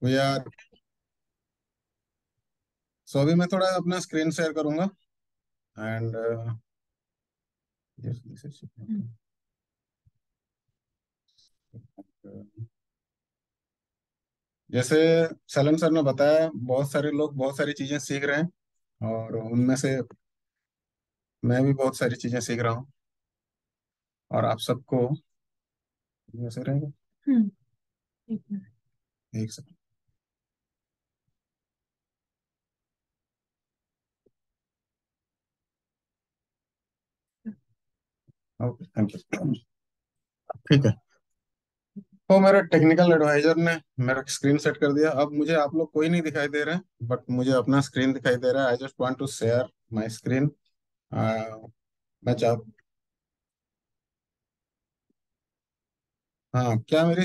यार, सो अभी मैं थोड़ा अपना स्क्रीन शेयर करूंगा एंड जैसे सलन सर ने बताया, बहुत सारे लोग बहुत सारी चीजें सीख रहे हैं और उनमें से मैं भी बहुत सारी चीजें सीख रहा हूँ। और आप सबको जैसे रहेगा। ठीक है। एक सेकंड। Okay, thank you. ठीक है। तो मेरे टेक्निकल एडवाइजर ने मेरा स्क्रीन सेट कर दिया। अब मुझे आप लोग कोई नहीं दिखाई दे रहे हैं, बट मुझे अपना स्क्रीन दिखाई दे रहा है। I just want to share my screen. मैं चाह हाँ, क्या मेरी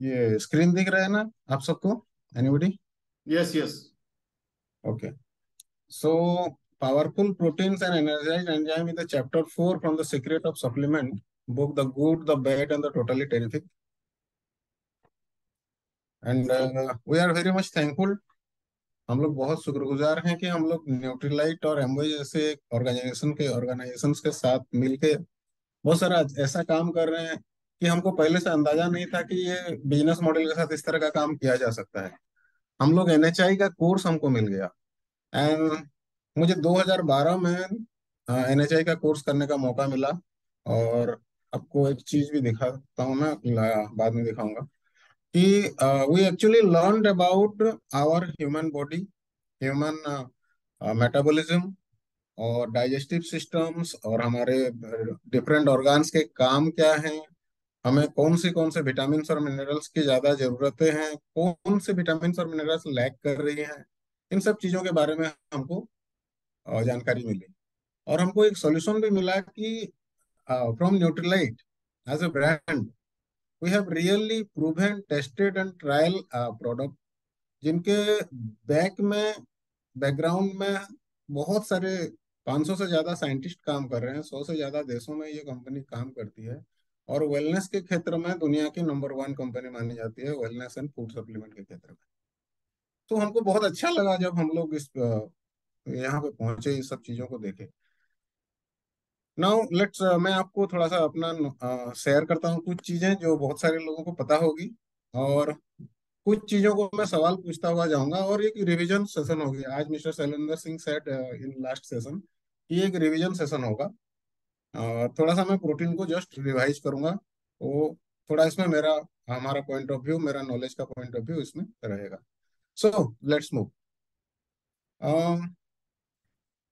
ये स्क्रीन दिख रहा है ना आप सबको? Anybody? Yes yes. Okay. So powerful proteins and energized enzyme in the chapter 4 from the secret of supplement book, the good, the bad and the totally terrific. And we are very much thankful। हम लोग बहुत शुक्रगुजार हैं कि हम लोग Nutrilite और Amway जैसे ऑर्गेनाइजेशंस के साथ मिलके बहुत सारा ऐसा काम कर रहे हैं कि हमको पहले से अंदाजा नहीं था कि ये बिजनेस मॉडल के साथ इस तरह का काम किया जा सकता है। हम लोग एनएचआई का कोर्स हमको मिल गया एंड मुझे 2012 में एनएचआई का कोर्स करने का मौका मिला। और आपको एक चीज भी दिखाता हूँ मैं, बाद में दिखाऊंगा कि we actually learned about our human body, human metabolism और डाइजेस्टिव सिस्टम्स और हमारे डिफरेंट ऑर्गन्स के काम क्या हैं। हमें कौन से विटामिन और मिनरल्स की ज्यादा जरूरतें हैं, कौन से विटामिन और मिनरल्स लैक कर रही हैं। इन सब चीजों के बारे में हमको जानकारी मिली। और हमको एक सॉल्यूशन भी मिला कि from Nutrilite as a brand we have really proven tested and trial product जिनके बैक में बैकग्राउंड में बहुत सारे 500 से ज्यादा साइंटिस्ट काम कर रहे हैं। 100 से ज्यादा देशों में ये कंपनी काम करती है और वेलनेस के क्षेत्र में दुनिया की नंबर वन कंपनी मानी जाती है, वेलनेस एंड फूड सप्लीमेंट के क्षेत्र में। तो हमको बहुत अच्छा लगा जब हम लोग इस यहाँ पे पहुंचे, इस सब चीजों को देखे। नाउ लेट्स मैं आपको थोड़ा सा अपना शेयर करता हूँ कुछ चीजें जो बहुत सारे लोगों को पता होगी। और कुछ चीजों को मैं सवाल पूछता हुआ जाऊंगा और एक रिवीजन सेशन होगी आज। Mister Shailendra Singh said in last session कि एक रिवीजन सेशन होगा। थोड़ा सा मैं प्रोटीन को जस्ट रिवाइज करूंगा। वो थोड़ा इसमें मेरा हमारा पॉइंट ऑफ व्यू, मेरा नॉलेज का पॉइंट ऑफ व्यू इसमें रहेगा। So let's move.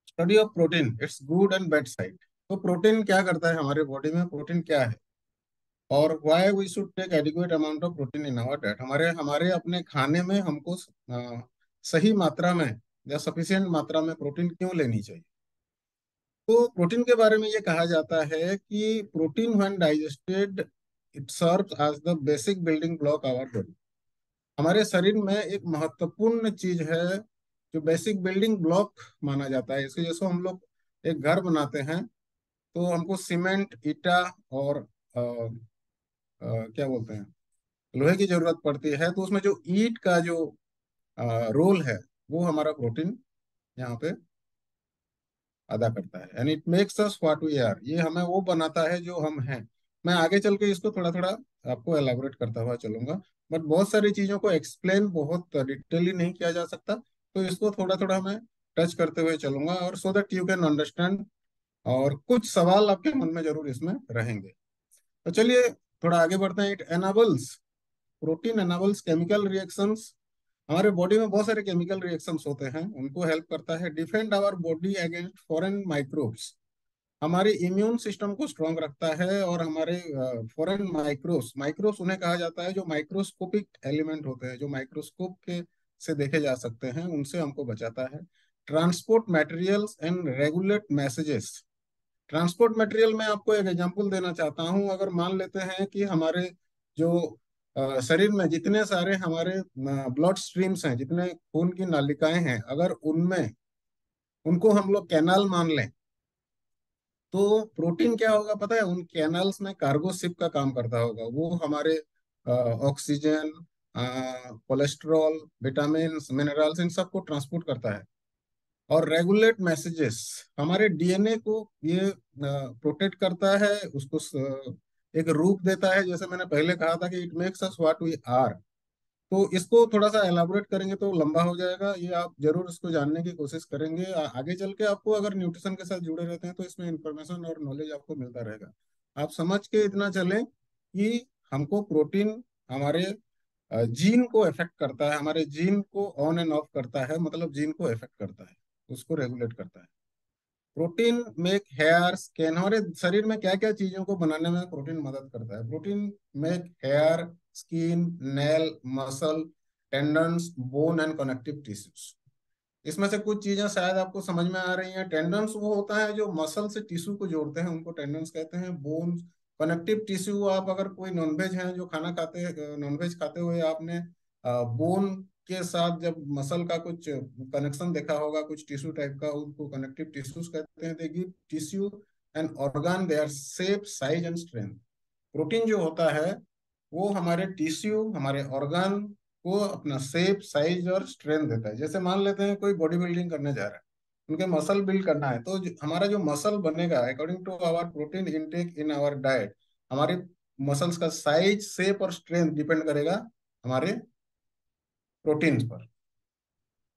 Study of protein, it's good and bad side. तो प्रोटीन क्या करता है हमारे बॉडी में, प्रोटीन क्या है और why we should take adequate amount of protein in our diet. हमारे हमारे अपने खाने में हमको सही मात्रा में या सफिशिएंट मात्रा में प्रोटीन क्यों लेनी चाहिए। तो प्रोटीन के बारे में ये कहा जाता है कि protein when digested it serves as the basic building block our body. हमारे शरीर में एक महत्वपूर्ण चीज है जो बेसिक बिल्डिंग ब्लॉक माना जाता है। इसके जैसे हम लोग एक घर बनाते हैं तो हमको सीमेंट, ईटा और क्या बोलते हैं, लोहे की जरूरत पड़ती है। तो उसमें जो ईंट का जो रोल है वो हमारा प्रोटीन यहाँ पे अदा करता है and it makes us what we are. ये हमें वो बनाता है जो हम हैं। मैं आगे चल के इसको थोड़ा थोड़ा आपको एलाबोरेट करता हुआ चलूंगा, बट बहुत सारी चीजों को एक्सप्लेन बहुत डिटेली नहीं किया जा सकता, तो इसको थोड़ा थोड़ा मैं टच करते हुए चलूंगा और so that you can understand. और कुछ सवाल आपके मन में जरूर इसमें रहेंगे। तो चलिए थोड़ा आगे बढ़ते हैं। It enables, protein enables chemical reactions. हमारे बॉडी में बहुत सारे केमिकल रिएक्शंस होते हैं, उनको हेल्प करता है। Defend our body against foreign microbes, हमारे इम्यून सिस्टम को स्ट्रांग रखता है। और हमारे फॉरेन माइक्रोब्स, माइक्रोब्स उन्हें कहा जाता है जो माइक्रोस्कोपिक एलिमेंट होते हैं, जो माइक्रोस्कोप के से देखे जा सकते हैं, उनसे हमको बचाता है। Transport materials and regulate messages. Transport material में आपको एक एग्जांपल देना चाहता हूं। अगर मान लेते हैं कि हमारे जो शरीर में जितने सारे हमारे ब्लड स्ट्रीम्स हैं, जितने खून की नालिकाएं हैं, अगर उनमें उनको हम लोग कैनाल मान लें तो प्रोटीन क्या होगा पता है? उन कैनाल्स में कार्गो शिप का काम करता होगा। वो हमारे ऑक्सीजन, कोलेस्ट्रॉल, विटामिन, मिनरल्स, इन सबको ट्रांसपोर्ट करता है। और रेगुलेट मैसेजेस, हमारे डीएनए को ये प्रोटेक्ट करता है, उसको एक रूप देता है। जैसे मैंने पहले कहा था कि it makes us what we are. तो इसको थोड़ा सा एलाबोरेट करेंगे तो लंबा हो जाएगा, ये आप जरूर इसको जानने की कोशिश करेंगे। आगे चल के आपको अगर न्यूट्रिशन के साथ जुड़े रहते हैं तो इसमें इंफॉर्मेशन और नॉलेज आपको मिलता रहेगा। आप समझ के इतना चलें कि हमको प्रोटीन हमारे जीन को इफेक्ट करता है, हमारे जीन को ऑन एंड ऑफ करता है, मतलब जीन को इफेक्ट करता है, उसको रेगुलेट करता है। प्रोटीन मेक हेयर स्किन, हमारे शरीर में क्या क्या चीजों को बनाने में प्रोटीन मदद करता है। Protein make hair, skin, nail, muscle, tendons, bone and connective tissues. इसमें से कुछ चीजें शायद आपको समझ में आ रही हैं। टेंडन्स वो होता है जो मसल से टिश्यू को जोड़ते हैं, उनको टेंडन्स कहते हैं। बोन, कनेक्टिव टिश्यू, आप अगर कोई नॉनवेज है जो खाना खाते हैं, नॉनवेज खाते हुए आपने बोन के साथ जब मसल का कुछ कनेक्शन देखा होगा, कुछ टिश्यू टाइप का, उनको कनेक्टिव टिश्यूज कहते हैं। They give tissue and organ their shape, size and strength. Protein जो होता है वो हमारे टिश्यू, हमारे ऑर्गन को अपना शेप, साइज और स्ट्रेंथ देता है। जैसे मान लेते हैं कोई बॉडी बिल्डिंग करने जा रहा है, उनके मसल बिल्ड करना है, तो हमारा जो मसल बनेगा according to our protein intake in our diet, हमारे मसल्स का साइज, शेप और स्ट्रेंथ डिपेंड करेगा हमारे प्रोटीन्स पर।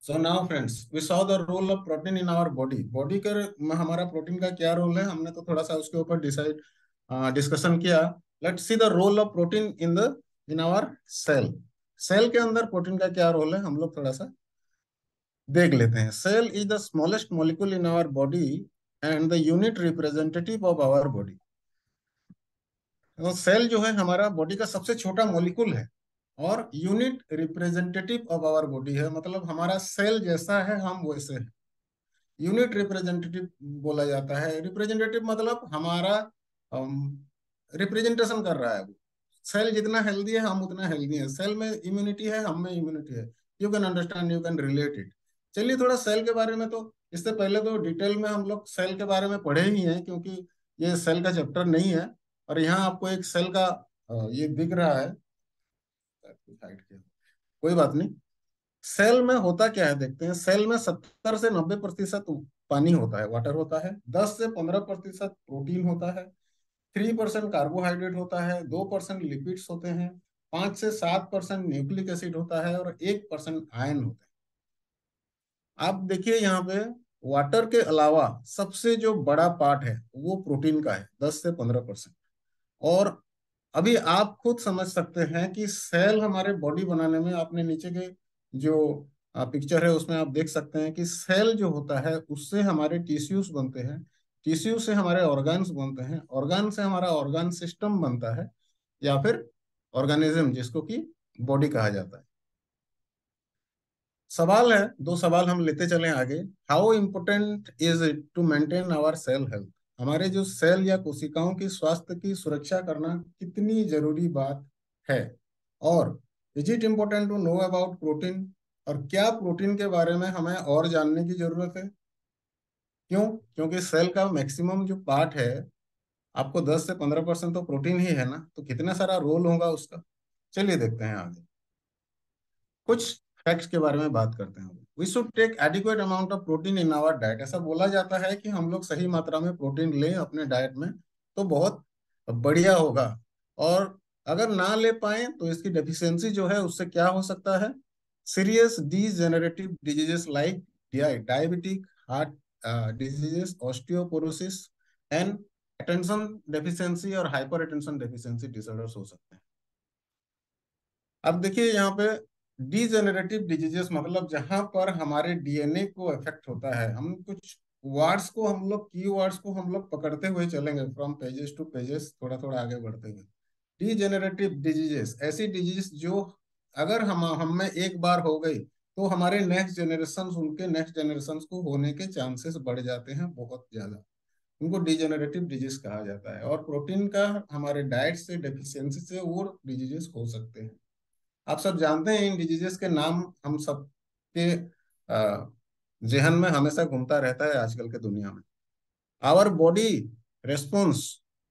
So now friends, we saw the role of protein in our body. Body के में हमारा प्रोटीन का क्या रोल है, हमने तो थोड़ा सा उसके ऊपर डिस्कशन किया। Let's see the role of protein in our cell. Cell के अंदर प्रोटीन का क्या रोल है, हम लोग थोड़ा सा देख लेते हैं। Cell is the smallest molecule in our body and the unit representative of our body. तो सेल जो है हमारा बॉडी का सबसे छोटा मॉलिक्यूल है और unit representative of our body है, मतलब हमारा सेल जैसा है हम वैसे हैं। यूनिट रिप्रेजेंटेटिव बोला जाता है। रिप्रेजेंटेटिव मतलब हमारा रिप्रेजेंटेशन कर रहा है वो। सेल जितना हेल्दी है हम उतना हेल्दी है। सेल में इम्यूनिटी है, हम में इम्यूनिटी है। You can understand, you can relate it. चलिए थोड़ा सेल के बारे में, तो इससे पहले तो डिटेल में हम लोग सेल के बारे में पढ़े ही हैं, क्योंकि ये सेल का चैप्टर नहीं है। और यहाँ आपको एक सेल का ये दिख रहा है, हाइड किया, कोई बात नहीं। सेल में होता क्या है देखते हैं। सेल में 70 से 90% पानी होता है, वाटर होता है। 10 से 15% प्रोटीन होता है। 3% कार्बोहाइड्रेट होता है। 2% लिपिड्स होते हैं। 5 से 7% न्यूक्लिक एसिड होता है और 1% आयन होता है। आप देखिए यहाँ पे, वाटर के अलावा सबसे जो बड़ा पार्ट है वो प्रोटीन का है, 10 से 15%। और अभी आप खुद समझ सकते हैं कि सेल हमारे बॉडी बनाने में, आपने नीचे के जो पिक्चर है उसमें आप देख सकते हैं कि सेल जो होता है उससे हमारे टिश्यूज बनते हैं। टिश्यू से हमारे ऑर्गन्स बनते हैं। ऑर्गन से हमारा ऑर्गन सिस्टम बनता है, या फिर ऑर्गेनिज्म, जिसको कि बॉडी कहा जाता है। सवाल है, दो सवाल हम लेते चलें आगे। How important is it to maintain our cell health. हमारे जो सेल या कोशिकाओं की स्वास्थ्य की सुरक्षा करना कितनी जरूरी बात है। और is it important to know about protein. और क्या प्रोटीन के बारे में हमें और जानने की जरूरत है। क्यों? क्योंकि सेल का मैक्सिमम जो पार्ट है, आपको 10 से 15% तो प्रोटीन ही है ना, तो कितना सारा रोल होगा उसका। चलिए देखते हैं आगे, कुछ फैक्ट्स के बारे में बात करते हैं। We should take adequate amount of protein in our diet. ऐसा बोला जाता है कि हम लोग सही मात्रा में प्रोटीन लें अपने डाइट में तो बहुत बढ़िया होगा। और अगर ना ले पाए तो इसकी डेफिशिएंसी जो है उससे क्या हो सकता है, serious degenerative diseases like diabetic heart diseases, osteoporosis and attention deficiency और हाइपर अटेंशन डेफिशिएंसी डिसऑर्डर्स हो सकते हैं। अब देखिए यहाँ पे, डीजेनरेटिव डिजीजेस मतलब जहां पर हमारे डीएनए को इफेक्ट होता है। हम कुछ वर्ड्स को, हम लोग की वर्ड्स को हम लोग पकड़ते हुए चलेंगे फ्रॉम पेजेस टू पेजेस, थोड़ा थोड़ा आगे बढ़ते हुए। डीजेनरेटिव डिजीजेस ऐसी डिजीज जो अगर हम में एक बार हो गई तो हमारे नेक्स्ट जनरेशन, उनके नेक्स्ट जनरेशन को होने के चांसेस बढ़ जाते हैं बहुत ज्यादा। उनको डीजेनरेटिव डिजीज कहा जाता है। और प्रोटीन का हमारे डाइट से डेफिशिएंसी से वो डिजीजेस हो सकते हैं। आप सब जानते हैं इन डिजीजेस के नाम, हम सब के जहन में हमेशा घूमता रहता है आजकल के दुनिया में। Our body response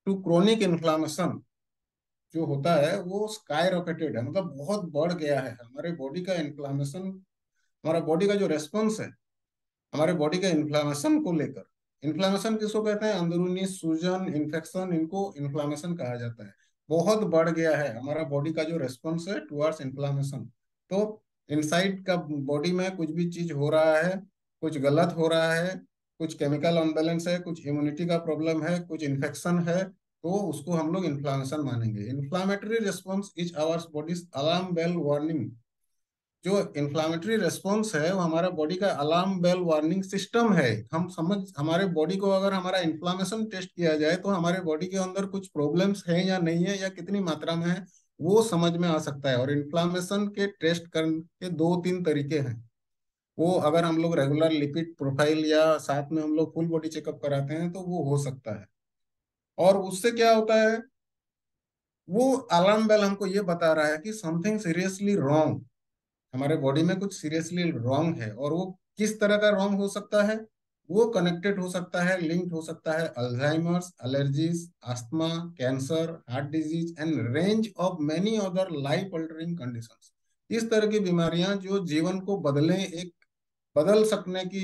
to chronic inflammation जो होता है वो स्काई रॉकेटेड है, मतलब बहुत बढ़ गया है। हमारे बॉडी का इन्फ्लामेशन, हमारा बॉडी का जो रेस्पॉन्स है हमारे बॉडी के इन्फ्लामेशन को लेकर। इन्फ्लामेशन किसको कहते हैं? अंदरूनी सूजन, इन्फेक्शन, इनको इन्फ्लामेशन कहा जाता है। बहुत बढ़ गया है हमारा बॉडी का जो रेस्पॉन्स है टुवर्ड्स इन्फ्लामेशन। तो इनसाइड का बॉडी में कुछ भी चीज हो रहा है, कुछ गलत हो रहा है, कुछ केमिकल अनबैलेंस है, कुछ इम्यूनिटी का प्रॉब्लम है, कुछ इन्फेक्शन है, तो उसको हम लोग इन्फ्लामेशन मानेंगे। Inflammatory response is our body's alarm bell warning. जो इन्फ्लामेटरी रेस्पॉन्स है वो हमारा बॉडी का अलार्म बेल वार्निंग सिस्टम है। हम समझ, हमारे बॉडी को अगर हमारा इन्फ्लामेशन टेस्ट किया जाए तो हमारे बॉडी के अंदर कुछ प्रॉब्लम्स हैं या नहीं है, या कितनी मात्रा में है, वो समझ में आ सकता है। और इन्फ्लामेशन के टेस्ट करने के दो तीन तरीके हैं। वो अगर हम लोग रेगुलर लिपिड प्रोफाइल या साथ में हम लोग फुल बॉडी चेकअप कराते हैं तो वो हो सकता है। और उससे क्या होता है, वो अलार्म बेल हमको ये बता रहा है कि समथिंग सीरियसली रॉन्ग, हमारे बॉडी में कुछ सीरियसली रॉन्ग है। और वो किस तरह का रॉन्ग हो सकता है? वो कनेक्टेड हो सकता है, लिंक्ड हो सकता है Alzheimer's, allergies, asthma, cancer, heart disease and range of many other life altering conditions. इस तरह की बीमारियां जो जीवन को बदल सकने की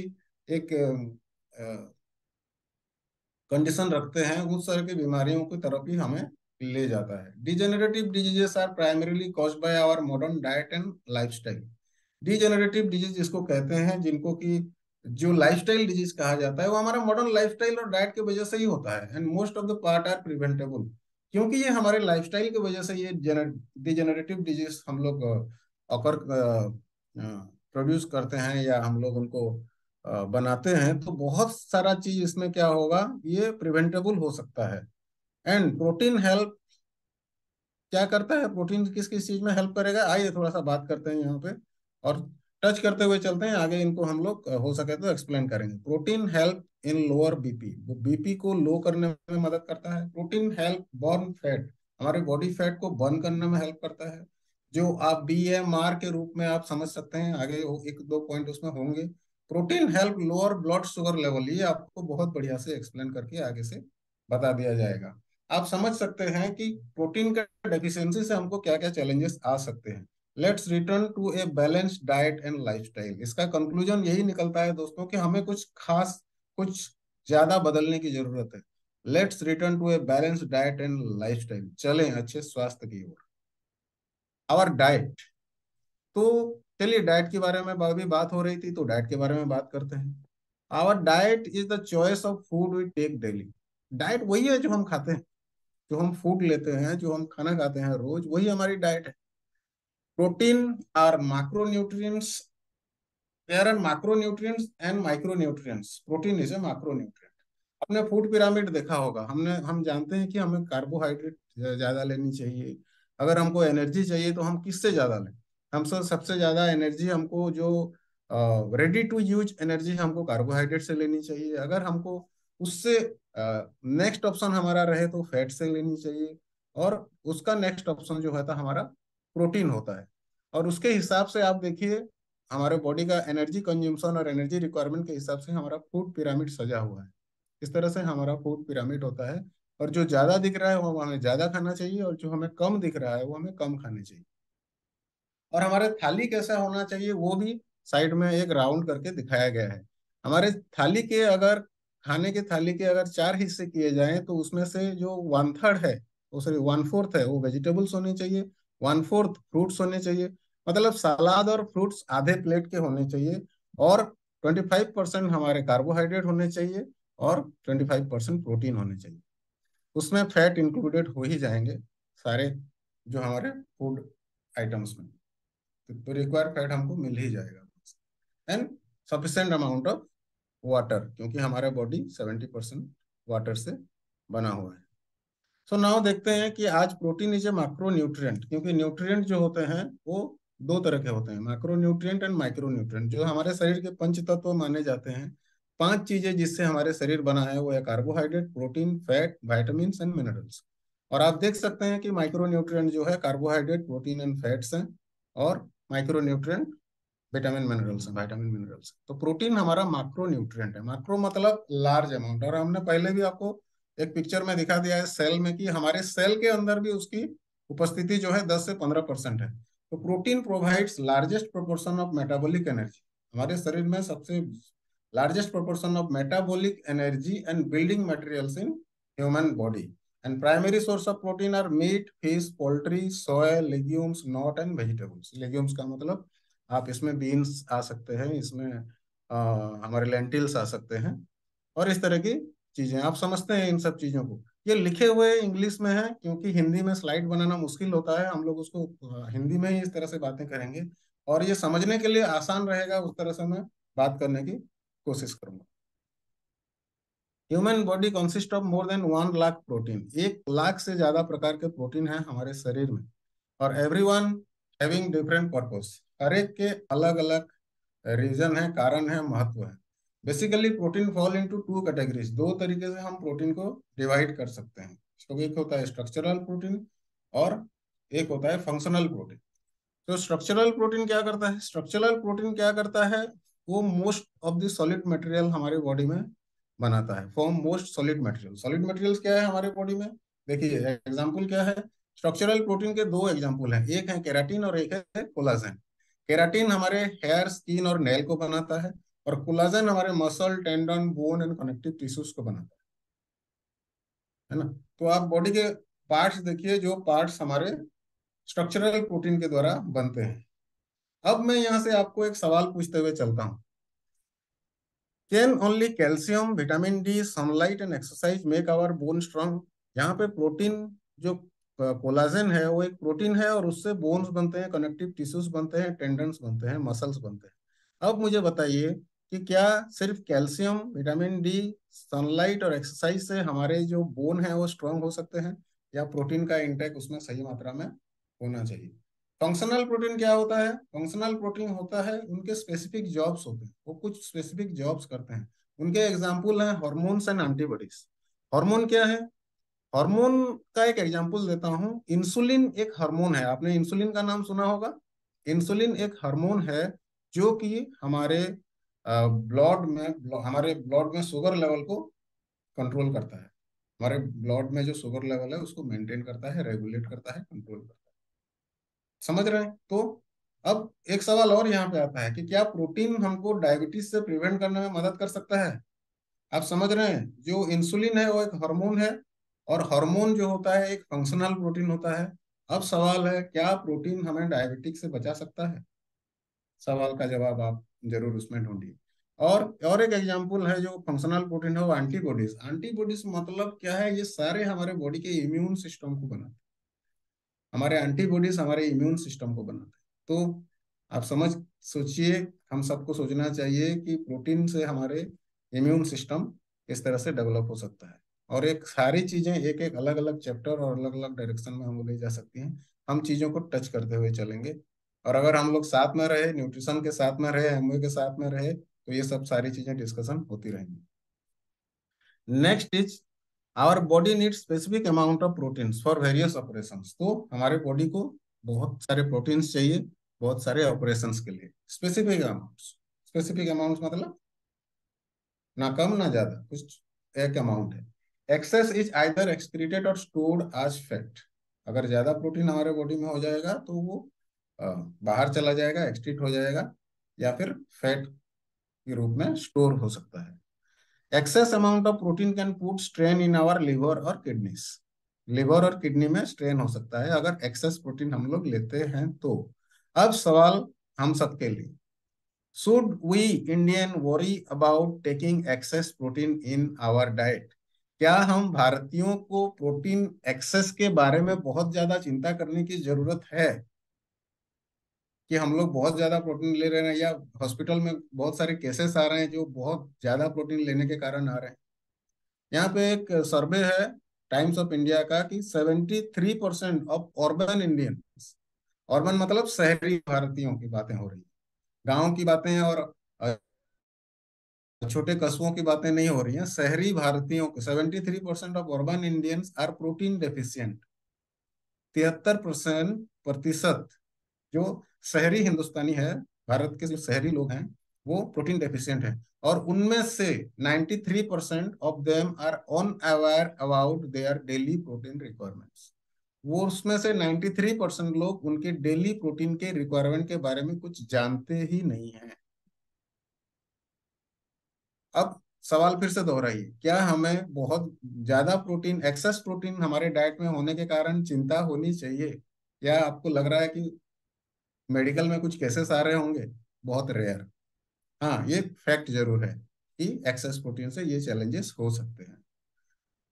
एक कंडीशन रखते हैं, उस तरह की बीमारियों की तरफ ही हमें ले जाता है। Degenerative diseases are primarily caused by our modern diet and lifestyle. Degenerative disease जिसको कहते हैं, जिनको कि जो लाइफस्टाइल डिजीज कहा जाता है, वो हमारा मॉडर्न लाइफस्टाइल और डाइट की वजह से ही होता है। And most of the part are preventable, क्योंकि ये हमारे लाइफस्टाइल की वजह से ये डिजेनरेटिव डिजीज हम लोग अकर प्रोड्यूस करते हैं, या हम लोग उनको बनाते हैं। तो बहुत सारा चीज इसमें क्या होगा, ये प्रिवेंटेबल हो सकता है। एंड प्रोटीन हेल्प क्या करता है? प्रोटीन किस किस चीज में हेल्प करेगा, आइए थोड़ा सा बात करते हैं यहाँ पे, और टच करते हुए चलते हैं आगे। इनको हम लोग हो सके तो एक्सप्लेन करेंगे। Protein help in lower BP, वो बीपी को लो करने में मदद करता है। प्रोटीन हेल्प बर्न फैट, हमारे बॉडी फैट को बर्न करने में हेल्प करता है। जो आप BMR के रूप में आप समझ सकते हैं, आगे एक दो पॉइंट उसमें होंगे। Protein help lower blood sugar level, ये आपको बहुत बढ़िया से एक्सप्लेन करके आगे से बता दिया जाएगा। आप समझ सकते हैं कि प्रोटीन का डेफिशिएंसी से हमको क्या क्या चैलेंजेस आ सकते हैं। Let's return to a balanced diet and lifestyle. इसका कंक्लूजन यही निकलता है दोस्तों कि हमें कुछ खास, कुछ ज्यादा बदलने की जरूरत है। Let's return to a balanced diet and lifestyle, चलें अच्छे स्वास्थ्य की ओर। आवर डाइट, तो चलिए डाइट के बारे में अभी बात हो रही थी तो डाइट के बारे में बात करते हैं। Our diet is the choice of food we take daily. Diet वही है जो हम खाते हैं, जो हम फूड लेते हैं, जो हम खाना खाते हैं रोज, वही हमारी डाइट है। Protein are macronutrients, there are macronutrients and micronutrients, protein is a macronutrient। आपने फूड पिरामिड देखा होगा, हम जानते हैं कि हमें कार्बोहाइड्रेट ज्यादा लेनी चाहिए। अगर हमको एनर्जी चाहिए तो हम किससे ज्यादा लें? हमसे सबसे ज्यादा एनर्जी हमको जो रेडी टू यूज एनर्जी हमको कार्बोहाइड्रेट से लेनी चाहिए। अगर हमको उससे नेक्स्ट ऑप्शन हमारा रहे तो फैट से लेनी चाहिए। और उसका नेक्स्ट ऑप्शन जो होता है हमारा प्रोटीन होता है। और उसके हिसाब से आप देखिए, हमारे बॉडी का एनर्जी कंज्यूम्शन और एनर्जी रिक्वायरमेंट के हिसाब से हमारा फूड पिरामिड सजा हुआ है। इस तरह से हमारा फूड पिरामिड होता है। और जो ज्यादा दिख रहा है वो हमें ज्यादा खाना चाहिए, और जो हमें कम दिख रहा है वो हमें कम खाने चाहिए। और हमारे थाली कैसा होना चाहिए वो भी साइड में एक राउंड करके दिखाया गया है। हमारे थाली के अगर, खाने के थाली के अगर चार हिस्से किए जाएं तो उसमें से जो 1/3 है, वो सॉरी 1/4 है, वो वेजिटेबल्स होने चाहिए। 1/4 फ्रूट्स होने चाहिए। मतलब सलाद और फ्रूट्स आधे प्लेट के होने चाहिए। और 25% हमारे कार्बोहाइड्रेट होने चाहिए, और 25% प्रोटीन होने चाहिए। उसमें फैट इंक्लूडेड हो ही जाएंगे सारे, जो हमारे फूड आइटम्स में। तो रिक्वायर्ड फैट हमको मिल ही जाएगा। And sufficient amount of water, क्योंकि हमारा बॉडी 70% वाटर से बना हुआ है। सो नाउ देखते हैं कि आज protein is A macro nutrient, क्योंकि न्यूट्रिएंट जो होते हैं वो दो तरह के होते हैं, macro nutrient and micro nutrient. जो हमारे शरीर के पंच तत्व माने जाते हैं, पांच चीजें जिससे हमारे शरीर बना है, वो है carbohydrate, protein, fat, vitamin and minerals. और आप देख सकते हैं कि माइक्रो न्यूट्रिएंट जो है कार्बोहाइड्रेट, प्रोटीन एंड फैट्स हैं। और माइक्रो न्यूट्रिएंट विटामिन मिनरल्स हैं, वाइटामिन मिनरल्स। तो प्रोटीन हमारा मैक्रो न्यूट्रिएंट है। मैक्रो मतलब लार्ज अमाउंट। और हमने पहले भी आपको एक पिक्चर में दिखा दिया है सेल में, कि हमारे सेल के अंदर भी उसकी उपस्थिति जो है 10 से 15% है। तो protein provides largest proportion of metabolic energy, हमारे शरीर में सबसे largest proportion of metabolic energy and building materials in human body. And primary source of protein are meat, fish, poultry, soya, legumes, nut and vegetables. Legumes का मतलब आप इसमें beans आ सकते हैं, इसमें हमारे लेंटिल्स आ सकते हैं, और इस तरह की चीजें आप समझते हैं इन सब चीजों को। ये लिखे हुए इंग्लिश में है, क्योंकि हिंदी में स्लाइड बनाना मुश्किल होता है, हम लोग उसको हिंदी में ही इस तरह से बातें करेंगे, और ये समझने के लिए आसान रहेगा, उस तरह से मैं बात करने की कोशिश करूंगा। Human body consist of more than 1 lakh protein, 1 lakh से ज्यादा प्रकार के प्रोटीन है हमारे शरीर में, और एवरीवन हैविंग डिफरेंट पर्पस, हर एक के अलग अलग रीजन है, कारण है, महत्व है। Basically protein fall into 2 categories, 2 तरीके से हम प्रोटीन को डिवाइड कर सकते हैं। तो एक होता है स्ट्रक्चरल प्रोटीन, और एक होता है फंक्शनल प्रोटीन। तो स्ट्रक्चरल प्रोटीन क्या करता है? स्ट्रक्चरल प्रोटीन क्या करता है, वो most of the solid material हमारे बॉडी में बनाता है, form most solid material. Solid materials क्या है हमारे बॉडी में? देखिए एग्जांपल क्या है, स्ट्रक्चरल प्रोटीन के 2 एग्जांपल हैं, एक है केराटिन और एक है कोलाजन। केराटिन हमारे हेयर, स्किन और नेल को बनाता है, और कोलाजन हमारे muscle, tendon, bone and connective tissues को बनाता है ना। तो आप बॉडी के पार्ट्स देखिए, जो पार्ट्स हमारे स्ट्रक्चरल प्रोटीन के द्वारा बनते हैं। अब मैं यहाँ से आपको एक सवाल पूछते हुए चलता हूँ, can only calcium, vitamin D, sunlight and exercise make our bone strong? यहाँ पे प्रोटीन, जो कोलाजन है वो एक प्रोटीन है, और उससे बोन्स बनते हैं, कनेक्टिव टिश्यूज बनते हैं, टेंडन्स बनते हैं, मसल्स बनते हैं। अब मुझे बताइए कि क्या सिर्फ कैल्शियम, विटामिन डी, सनलाइट और एक्सरसाइज से हमारे जो बोन है वो स्ट्रांग हो सकते हैं, या प्रोटीन का इंटेक उसमें सही मात्रा में होना चाहिए? फंक्शनल प्रोटीन क्या होता है? फंक्शनल प्रोटीन होता है, उनके स्पेसिफिक जॉब्स होते हैं, वो कुछ स्पेसिफिक जॉब्स करते हैं। उनके एग्जाम्पल हैं हार्मोन्स एंड एंटीबॉडीज। हार्मोन क्या है? हार्मोन का एक एग्जांपल देता हूं, इंसुलिन एक हार्मोन है, आपने इंसुलिन का नाम सुना होगा। इंसुलिन एक हार्मोन है जो कि हमारे हमारे ब्लड में शुगर लेवल को कंट्रोल करता है, हमारे ब्लड में जो शुगर लेवल है उसको मेंटेन करता है, रेगुलेट करता है, कंट्रोल करता है। समझ रहे हैं? तो अब एक सवाल और यहाँ पे आता है कि क्या प्रोटीन हमको डायबिटीज से प्रिवेंट करने में मदद कर सकता है? आप समझ रहे हैं, जो इंसुलिन है वो एक हार्मोन है, और हार्मोन जो होता है एक फंक्शनल प्रोटीन होता है। अब सवाल है, क्या प्रोटीन हमें डायबिटिक से बचा सकता है? सवाल का जवाब आप जरूर उसमें ढूंढिए। और एक एग्जांपल है जो फंक्शनल प्रोटीन है, वो एंटीबॉडीज। एंटीबॉडीज मतलब क्या है? ये सारे हमारे बॉडी के इम्यून सिस्टम को बनाते हैं, हमारे एंटीबॉडीज हमारे इम्यून सिस्टम को बनाते हैं। तो आप सोचिए, हम सबको सोचना चाहिए कि प्रोटीन से हमारे इम्यून सिस्टम इस तरह से डेवलप हो सकता है। और एक सारी चीजें एक एक अलग अलग चैप्टर और अलग अलग डायरेक्शन में हम ले जा सकती हैं, हम चीजों को टच करते हुए चलेंगे। और अगर हम लोग साथ में रहे, न्यूट्रिशन के साथ में रहे, एमवे के साथ में रहे, तो ये सब सारी चीजें डिस्कशन होती रहेंगी। Next is, our body needs specific amount of proteins for various operations. तो हमारे बॉडी को बहुत सारे प्रोटीन्स चाहिए, बहुत सारे ऑपरेशंस के लिए। स्पेसिफिक अमाउंट्स, स्पेसिफिक अमाउंट्स मतलब ना कम ना ज्यादा, कुछ एक अमाउंट है। एक्सेस इज आइदर एक्सक्रीटेड और स्टोर्ड एज फैट। अगर ज्यादा प्रोटीन हमारे बॉडी में हो जाएगा तो वो बाहर चला जाएगा, एक्सक्रीट हो जाएगा, या फिर फैट के रूप में स्टोर हो सकता है। Excess amount of protein can put strain in our liver और किडनीज। लिवर और किडनी में स्ट्रेन हो सकता है अगर एक्सेस प्रोटीन हम लोग लेते हैं तो। अब सवाल हम सबके लिए, should we Indian worry about taking excess protein in our diet? क्या हम भारतीयों को प्रोटीन एक्सेस के बारे में बहुत ज्यादा चिंता करने की जरूरत है, कि हम लोग बहुत ज्यादा प्रोटीन ले रहे हैं, या हॉस्पिटल में बहुत सारे केसेस आ रहे हैं जो बहुत ज्यादा प्रोटीन लेने के कारण आ रहे हैं? यहाँ पे एक सर्वे है टाइम्स ऑफ इंडिया का कि 73% ऑफ अर्बन इंडियंस, अर्बन मतलब शहरी भारतीयों की बातें हो रही है, गांव की बातें और छोटे कस्बों की बातें नहीं हो रही हैं, शहरी भारतीयों को 73% of urban Indians are protein deficient. 73% जो शहरी हिंदुस्तानी है, भारत के जो शहरी लोग हैं, वो प्रोटीन डेफिशिएंट है, और उनमें से 93% of them are unaware about their daily protein requirements. वो उसमें से 93% लोग उनके डेली प्रोटीन के रिक्वायरमेंट के बारे में कुछ जानते ही नहीं है। अब सवाल फिर से दोहराइए, क्या हमें बहुत ज्यादा प्रोटीन, एक्सेस प्रोटीन हमारे डाइट में होने के कारण चिंता होनी चाहिए? क्या आपको लग रहा है कि मेडिकल में कुछ केसेस आ रहे होंगे? बहुत रेयर। हाँ, ये फैक्ट जरूर है कि एक्सेस प्रोटीन से ये चैलेंजेस हो सकते हैं।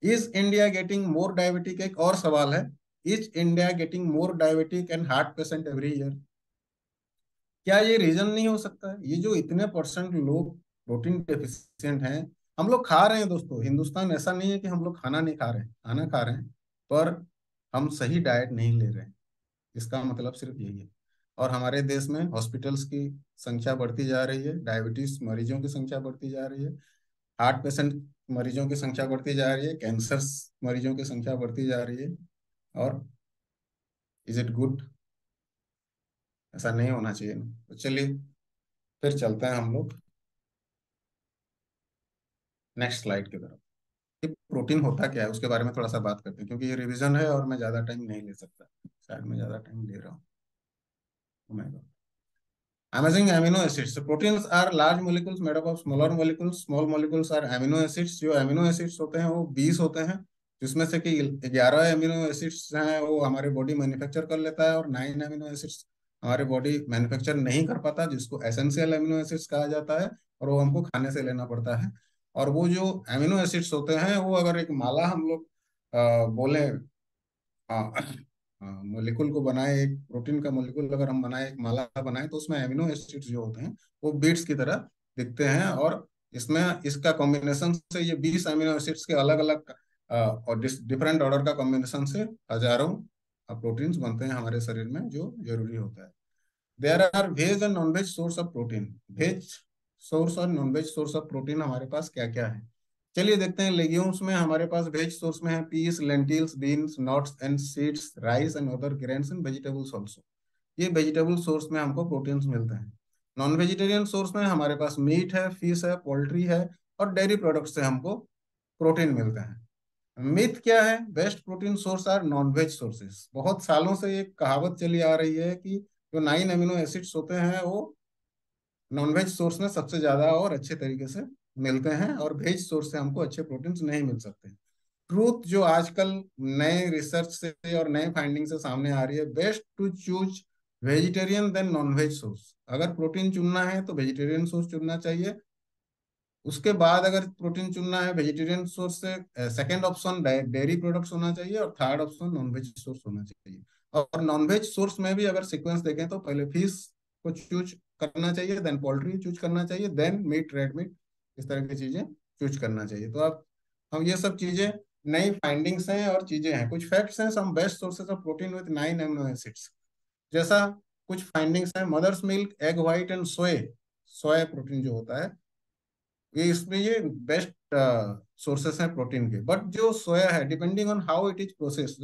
Is India getting more diabetic, एक और सवाल है। Is India getting more diabetic and heart patient every year? क्या ये रीजन नहीं हो सकता है? ये जो इतने परसेंट लोग प्रोटीन डेफिशिएंट हैं, हम लोग खा रहे हैं दोस्तों, हिंदुस्तान ऐसा नहीं है कि हम लोग खाना नहीं खा रहे हैं, खाना खा रहे हैं, पर हम सही डाइट नहीं ले रहे हैं। इसका मतलब सिर्फ यही है। और हमारे देश में हॉस्पिटल्स की संख्या बढ़ती जा रही है, डायबिटीज मरीजों की संख्या बढ़ती जा रही है, हार्ट पेशेंट मरीजों की संख्या बढ़ती जा रही है, कैंसर मरीजों की संख्या बढ़ती जा रही है। और इज इट गुड? ऐसा नहीं होना चाहिए ना। तो चलिए फिर चलते हैं हम लोग नेक्स्ट स्लाइड की तरफ। ये प्रोटीन होता क्या है उसके बारे में थोड़ा सा बात करते हैं, क्योंकि ये रिवीजन है और मैं ज़्यादा टाइम नहीं ले सकता। शायद मैं ज़्यादा टाइम ले रहा हूँ। Oh my God. Amazing amino acids. So proteins are large molecules made up of smaller molecules. Small molecules are amino acids. जो amino acids होते हैं वो 20 होते हैं, जिसमें से कि 11 amino acids हैं वो हमारे बॉडी मैन्युफैक्चर कर लेता है, और 9 amino acids हमारे बॉडी मैन्युफैक्चर नहीं कर पाता, जिसको एसेंशियल amino acids कहा जाता है, और वो हमको खाने से लेना पड़ता है। और वो जो amino acids होते हैं वो अगर एक माला हम लोग बोले, हाँ, हाँ, मोलिकुल को बनाए, एक प्रोटीन का मोलिकुल अगर हम बनाए, एक माला बनाए, तो उसमें एमिनो एसिड्स जो होते हैं वो बीट्स की तरह दिखते हैं। और इसमें इसका कॉम्बिनेशन से ये 20 एमिनो एसिड्स के अलग अलग और डिफरेंट ऑर्डर का कॉम्बिनेशन से हजारों प्रोटीन्स बनते हैं हमारे शरीर में, जो जरूरी होता है। There are veg and non veg source of protein. Veg source और non veg source of protein हमारे पास क्या क्या है? चलिए देखते हैं। लेग्यूम्स में हमारे पास वेज सोर्स में है peas, lentils, beans, nuts and seeds, rice and other grains and vegetables also. ये वेजिटेबल सोर्स में हमको प्रोटीन्स मिलते हैं। नॉन वेजिटेरियन सोर्स में हमारे पास मीट है, फिश है, पोल्ट्री है, और डेयरी प्रोडक्ट से हमको प्रोटीन मिलते हैं। मिथ क्या है? Best protein source are non veg sources. बहुत सालों से ये कहावत चली आ रही है कि जो 9 अमीनो एसिड्स होते हैं वो नॉनवेज सोर्स में सबसे ज्यादा और अच्छे तरीके से मिलते हैं, और वेज सोर्स से हमको अच्छे प्रोटीन्स नहीं मिल सकते। ट्रूथ जो आजकल नए रिसर्च से और नए फाइंडिंग से सामने आ रही है, best to choose vegetarian than non veg source. अगर प्रोटीन चुनना है तो वेजिटेरियन सोर्स चुनना चाहिए। उसके बाद अगर प्रोटीन चुनना है वेजिटेरियन सोर्स से, सेकंड ऑप्शन डेयरी प्रोडक्ट्स होना चाहिए, और थर्ड ऑप्शन नॉनवेज सोर्स होना चाहिए। और नॉनवेज सोर्स में भी अगर सीक्वेंस देखें तो पहले फिश को चूज करना चाहिए, देन पोल्ट्री चूज करना चाहिए, देन मीट, रेड मीट, इस तरह की चीजें चूज करना चाहिए। तो आप, हम ये सब चीजें नई फाइंडिंग्स हैं और चीजें हैं, कुछ फैक्ट्स हैं। Some best sources of protein with 9 amino acids, जैसा कुछ फाइंडिंग्स हैं। Mother's milk, egg white and soy, soya protein जो होता है, ये इसमें ये बेस्ट सोर्सेस हैं प्रोटीन के। बट जो सोया है, depending on how it is process,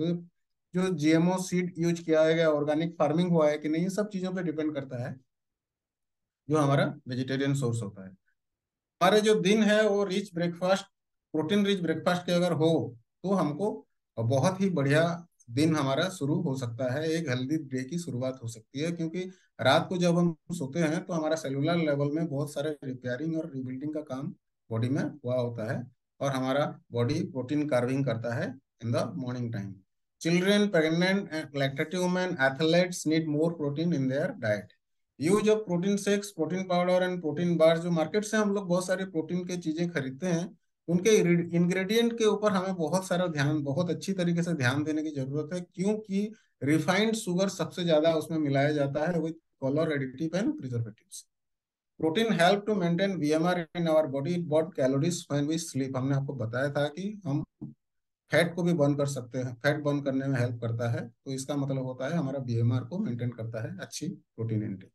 जो जीएमओ सीड यूज किया गया, ऑर्गेनिक फार्मिंग हुआ है कि नहीं, ये सब चीजों पे डिपेंड करता है जो हमारा वेजिटेरियन सोर्स होता है। हमारे जो दिन है वो rich breakfast, protein rich breakfast के अगर हो तो हमको बहुत ही बढ़िया दिन हमारा शुरू हो सकता है, एक हेल्दी डे की शुरुआत हो सकती है। क्योंकि रात को जब हम सोते हैं तो हमारा सेलुलर लेवल में बहुत सारे रिपेयरिंग और रिबिल्डिंग का काम बॉडी में हुआ होता है, और हमारा बॉडी प्रोटीन कार्विंग करता है in the morning time. Children, pregnant and lactative women, athletes need more protein in their diet. Use of protein shakes, protein powder and protein bar, जो मार्केट से हम लोग बहुत सारी प्रोटीन की चीजें खरीदते हैं, उनके इंग्रेडिएंट के ऊपर हमें बहुत सारा ध्यान, बहुत अच्छी तरीके से ध्यान देने की जरूरत है, क्योंकि रिफाइंड शुगर सबसे ज्यादा उसमें मिलाया जाता है with colour additive and preservatives. Protein help to maintain BMR in our body, burn calories when we sleep. हमने आपको बताया था कि हम फैट को भी बर्न कर सकते हैं, फैट बर्न करने में हेल्प करता है, तो इसका मतलब होता है हमारा बीएमआर को मेंटेन करता है अच्छी प्रोटीन इंटेक।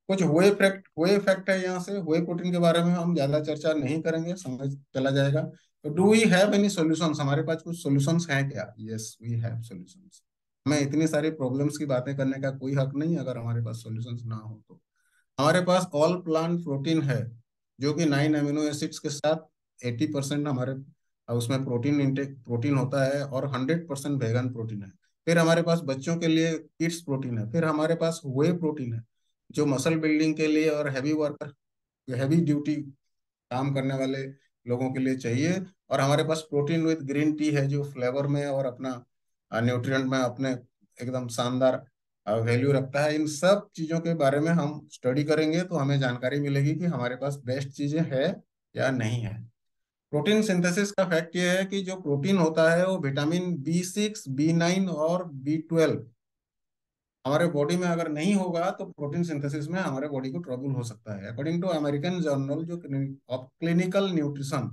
कुछ हुए फैक्ट है यहाँ से। हुए प्रोटीन के बारे में हम ज्यादा चर्चा नहीं करेंगे, समझ चला जाएगा। तो do we have any solutions? हमारे पास कुछ सॉल्यूशंस हैं क्या? Yes, we have solutions. हमें इतनी सारी प्रॉब्लम्स की बातें करने का कोई हक नहीं अगर हमारे पास सॉल्यूशंस ना हो तो। हमारे पास ऑल प्लांट प्रोटीन है, जो कि 9 अमीनो एसिड्स के साथ 80% हमारे उसमें प्रोटीन इंटेक प्रोटीन होता है, और 100% वेगन प्रोटीन है। फिर हमारे पास बच्चों के लिए किड्स प्रोटीन है, फिर हमारे पास वे प्रोटीन है जो मसल बिल्डिंग के लिए और हैवी वर्कर, हैवी ड्यूटी काम करने वाले लोगों के लिए चाहिए। और हमारे पास प्रोटीन विद ग्रीन टी है जो फ्लेवर में और अपना न्यूट्रिएंट में अपने एकदम शानदार वैल्यू रखता है। इन सब चीज़ों के बारे में हम स्टडी करेंगे तो हमें जानकारी मिलेगी कि हमारे पास बेस्ट चीज़ें है या नहीं है। प्रोटीन सिंथेसिस का फैक्ट ये है कि जो प्रोटीन होता है वो विटामिन B6, B9 और B12 हमारे बॉडी में अगर नहीं होगा तो प्रोटीन सिंथेसिस में हमारे बॉडी को ट्रबल हो सकता है। अकॉर्डिंग टू अमेरिकन जर्नल जो ऑफ क्लिनिकल न्यूट्रिशन,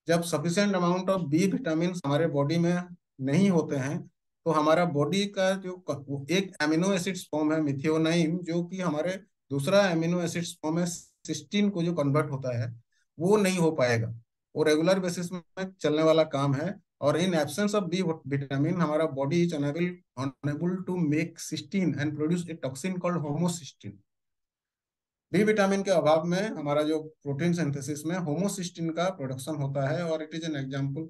जब sufficient amount of B vitamin हमारे बॉडी में नहीं होते हैं तो हमारा बॉडी का जो एक एमिनो एसिड्स फॉर्म है मिथियोनाइन, जो कि हमारे दूसरा एमिनो एसिड्स फॉर्म है सिस्टीन को जो कन्वर्ट होता है, वो नहीं हो पाएगा। वो रेगुलर बेसिस में चलने वाला काम है। और in absence of B vitamin हमारा body is unable to make cysteine and produce a toxin called homocysteine. B vitamin के अभाव में हमारा जो प्रोटीन सिंथेसिस में होमोसिस्टीन का प्रोडक्शन होता है, और it is an example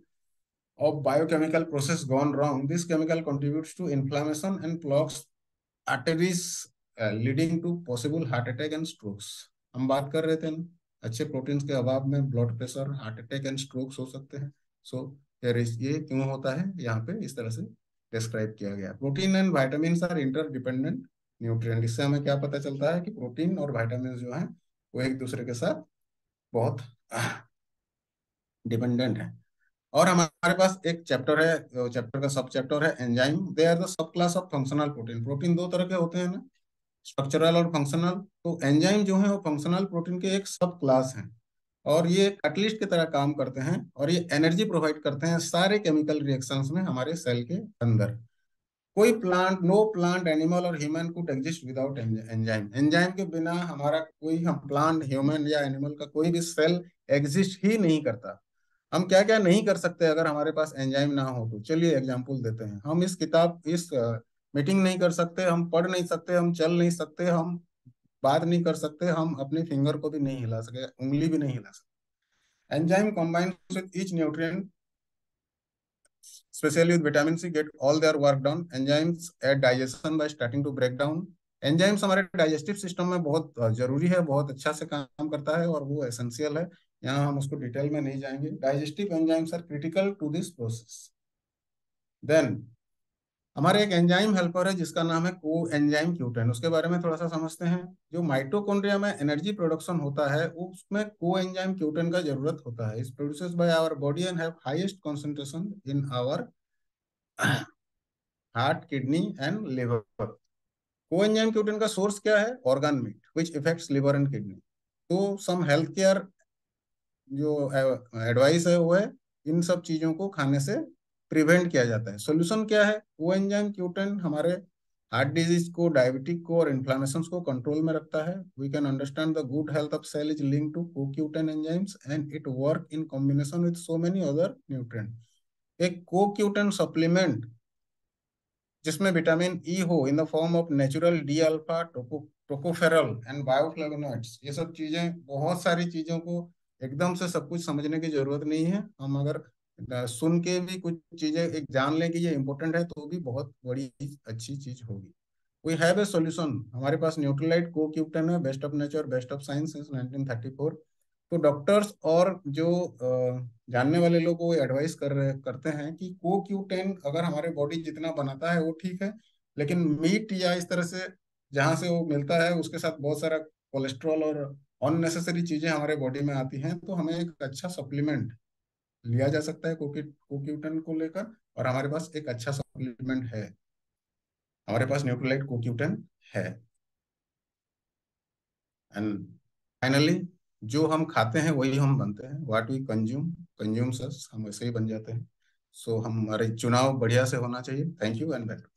of biochemical process gone wrong. This chemical contributes to inflammation and clogs arteries leading to possible heart attack and strokes. हम बात कर रहे थे ना, अच्छे प्रोटीन्स के अभाव में blood pressure, heart attack and strokes हो सकते हैं। सो ये क्यों होता है, यहाँ पे इस तरह से डिस्क्राइब किया गया है। Protein and vitamin are interdependent nutrient. इससे हमें क्या पता चलता है कि प्रोटीन और वाइटामिन जो हैं वो एक दूसरे के साथ बहुत डिपेंडेंट है। और हमारे पास एक चैप्टर है, चैप्टर का सब चैप्टर है enzyme. They are the sub class of functional protein. Protein दो तरह के होते हैं ना, स्ट्रक्चरल और फंक्शनल। तो एंजाइम जो है वो फंक्शनल प्रोटीन के एक सब क्लास हैं, और ये कैटलिस्ट की तरह काम करते हैं, और ये एनर्जी प्रोवाइड करते हैं सारे केमिकल रिएक्शंस में हमारे सेल के अंदर। कोई प्लांट, नो प्लांट, एनिमल और human could exist without enzyme. Enzyme के बिना हमारा कोई, हम प्लांट, ह्यूमन या एनिमल का कोई भी सेल एग्जिस्ट ही नहीं करता। हम क्या क्या नहीं कर सकते अगर हमारे पास एंजाइम ना हो तो चलिए एग्जांपल देते हैं। हम इस मीटिंग नहीं कर सकते, हम पढ़ नहीं सकते, हम चल नहीं सकते, हम बात नहीं कर सकते, हम अपने फिंगर को भी नहीं हिला सके, उंगली भी नहीं हिला सकते। Enzyme combines with each nutrient, especially with vitamin C, get all their work done. Enzymes aid digestion by starting to break down. Enzymes हमारे डाइजेस्टिव सिस्टम में बहुत जरूरी है, बहुत अच्छा से काम करता है और वो एसेंशियल है। यहाँ हम उसको डिटेल में नहीं जाएंगे। Digestive enzymes are critical to this process. Then हमारे एक एंजाइम हेल्पर है जिसका नाम है को एंजाइम क्यूटेन। उसके बारे में थोड़ा सा समझते हैं। जो माइटोकॉन्ड्रिया में एनर्जी प्रोडक्शन होता है उसमें को एंजाइम क्यूटेन का जरूरत होता है। Is produces by our body and have highest concentration in our heart, kidney and liver. Coenzyme Q ten का सोर्स क्या है? Organ meat which effects liver and kidney. तो सम हेल्थ केयर जो एडवाइस है वो है इन सब चीजों को खाने से प्रिवेंट किया जाता है। सॉल्यूशन क्या है? कोएंजाइम क्यूटिन हमारे हार्ट डिजीज को, डायबिटिक को और इन्फ्लामेशन को कंट्रोल में रखता है। We can understand the good health of cell is linked to co Q ten enzymes and it work in combination with so many other nutrient. एक कोक्यूटिन सप्लीमेंट जिसमें विटामिन ई हो in the form of natural D alpha, tocopherol and bioflavonoids. ये सब चीजें, बहुत सारी चीजों को एकदम से सब कुछ समझने की जरूरत नहीं है। हम अगर सुन के भी कुछ चीजें एक जान लें कि ये इंपॉर्टेंट है तो भी बहुत बड़ी अच्छी चीज होगी। We have a solution. हमारे पास न्यूट्रलाइट को क्यूप्टन है, best of nature, best of science since 1934। तो डॉक्टर्स और जो जानने वाले लोग वो एडवाइस करते हैं कि को क्यू टेन अगर हमारे बॉडी जितना बनाता है वो ठीक है, लेकिन मीट या इस तरह से जहाँ से वो मिलता है उसके साथ बहुत सारा कोलेस्ट्रॉल और अननेसेसरी चीजें हमारे बॉडी में आती हैं, तो हमें एक अच्छा सप्लीमेंट लिया जा सकता है कोक्यूटन को लेकर। और हमारे पास एक अच्छा सप्लीमेंट है, हमारे पास न्यूट्रोलाइट कोक्यूटन है। एंड फाइनली जो हम खाते हैं वही हम बनते हैं। व्हाट वी कंज्यूम सस, हम वैसे ही बन जाते हैं। सो हमारे चुनाव बढ़िया से होना चाहिए। Thank you and welcome.